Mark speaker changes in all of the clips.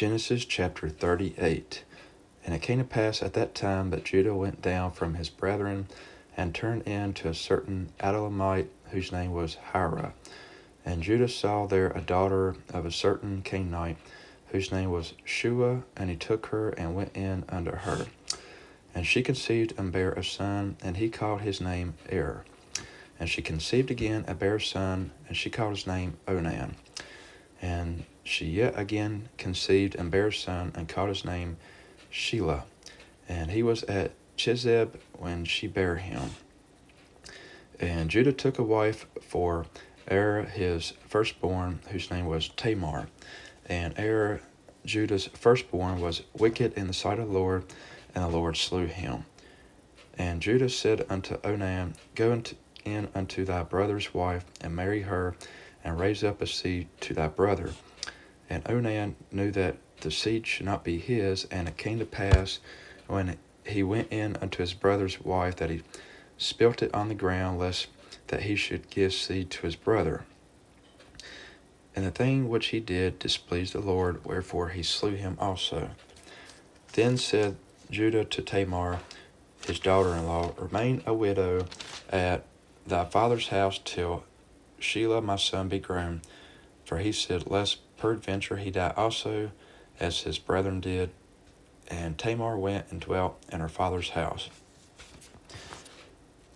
Speaker 1: Genesis chapter 38. And it came to pass at that time that Judah went down from his brethren, and turned in to a certain Adullamite, whose name was Hira. And Judah saw there a daughter of a certain Canaanite, whose name was Shua, and he took her and went in unto her. And she conceived and bare a son, and he called his name Er. And she conceived again and bare a son, and she called his name Onan. And she yet again conceived and bare a son, and called his name Shelah. And he was at Chizeb when she bare him. And Judah took a wife for Er his firstborn, whose name was Tamar. And Er, Judah's firstborn, was wicked in the sight of the Lord, and the Lord slew him. And Judah said unto Onan, Go in unto thy brother's wife, and marry her, and raise up a seed to thy brother. And Onan knew that the seed should not be his, and it came to pass, when he went in unto his brother's wife, that he spilt it on the ground, lest that he should give seed to his brother. And the thing which he did displeased the Lord, wherefore he slew him also. Then said Judah to Tamar, his daughter-in-law, Remain a widow at thy father's house till Shelah my son be grown. For he said, Lest peradventure he die also, as his brethren did. And Tamar went and dwelt in her father's house.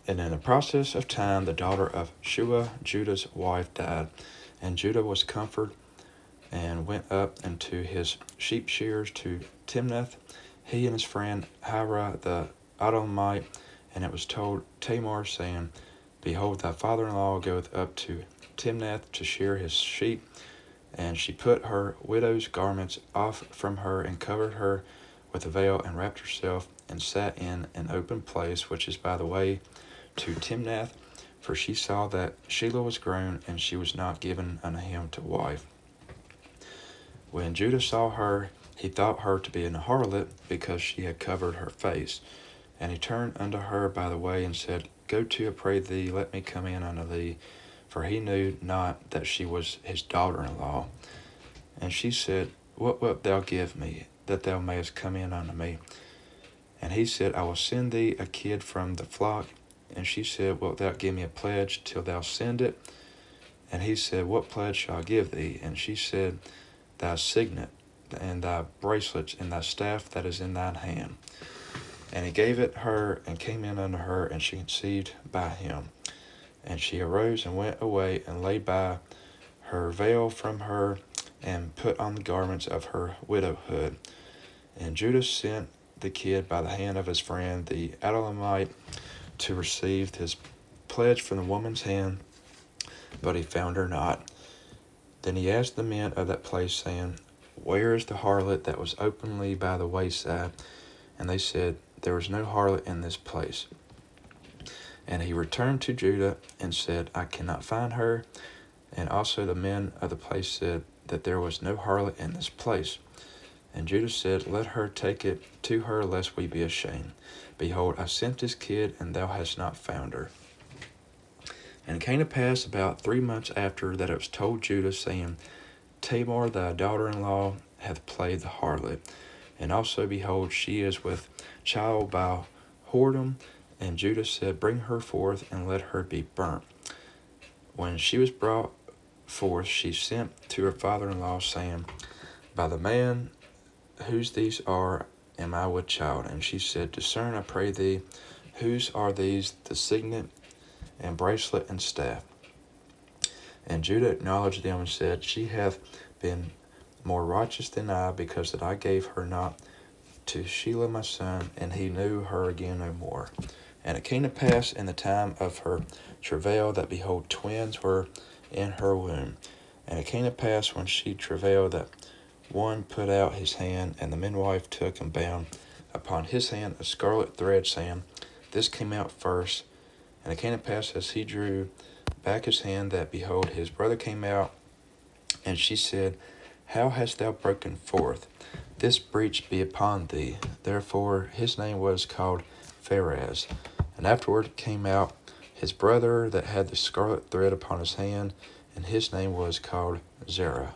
Speaker 1: And in the process of time, the daughter of Shua, Judah's wife, died. And Judah was comforted, and went up into his sheep shears to Timnath, he and his friend Hira the Adullamite. And it was told Tamar, saying, Behold, thy father-in-law goeth up to Timnath to shear his sheep. And she put her widow's garments off from her, and covered her with a veil, and wrapped herself, and sat in an open place, which is by the way to Timnath. For she saw that Shelah was grown, and she was not given unto him to wife. When Judah saw her, he thought her to be an harlot, because she had covered her face. And he turned unto her by the way, and said, Go to, I pray thee, let me come in unto thee. For he knew not that she was his daughter-in-law. And she said, What wilt thou give me, that thou mayest come in unto me? And he said, I will send thee a kid from the flock. And she said, Wilt thou give me a pledge till thou send it? And he said, What pledge shall I give thee? And she said, Thy signet, and thy bracelets, and thy staff that is in thine hand. And he gave it her, and came in unto her, and she conceived by him. And she arose and went away, and laid by her veil from her, and put on the garments of her widowhood. And Judah sent the kid by the hand of his friend the Adullamite to receive his pledge from the woman's hand, but he found her not. Then he asked the men of that place, saying, Where is the harlot that was openly by the wayside? And they said, There was no harlot in this place. And he returned to Judah, and said, I cannot find her. And also the men of the place said that there was no harlot in this place. And Judah said, Let her take it to her, lest we be ashamed. Behold, I sent this kid, and thou hast not found her. And it came to pass about 3 months after that it was told Judah, saying, Tamar thy daughter-in-law hath played the harlot. And also, behold, she is with child by whoredom. And Judah said, Bring her forth, and let her be burnt. When she was brought forth, she sent to her father-in-law, saying, By the man whose these are, am I with child? And she said, Discern, I pray thee, whose are these, the signet, and bracelet, and staff? And Judah acknowledged them, and said, She hath been more righteous than I, because that I gave her not to Shelah my son, and he knew her again no more. And it came to pass in the time of her travail, that behold, twins were in her womb. And it came to pass when she travailed, that one put out his hand, and the midwife took and bound upon his hand a scarlet thread, saying, This came out first. And it came to pass, as he drew back his hand, that behold, his brother came out. And she said, How hast thou broken forth? This breach be upon thee. Therefore his name was called Pharez. And afterward came out his brother that had the scarlet thread upon his hand, and his name was called Zerah.